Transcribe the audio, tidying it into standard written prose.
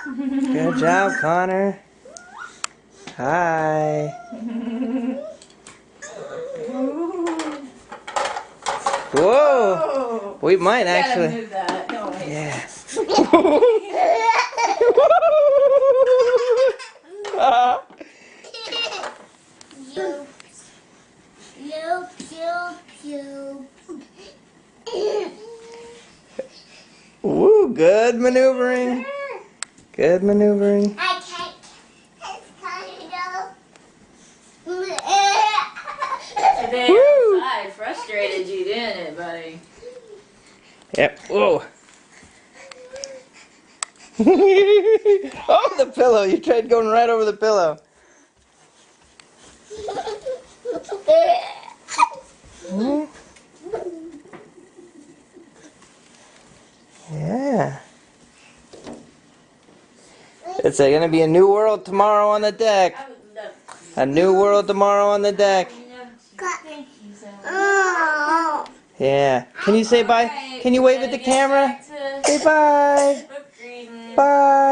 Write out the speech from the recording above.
Good job, Connor. Hi. Whoa! We might actually. Move that. No way. Yeah. Woo! Good maneuvering. Good maneuvering. I can't. It's kind Today outside frustrated you, didn't it, buddy? Yep. Whoa. Oh, the pillow. You tried going right over the pillow. Hmm? Yeah. It's going to be a new world tomorrow on the deck. I would love to. A new world tomorrow on the deck. Thank you so much. Yeah. Can you say bye? Alright, Can you wave at gotta the get camera? back to Say bye. book reading. Bye.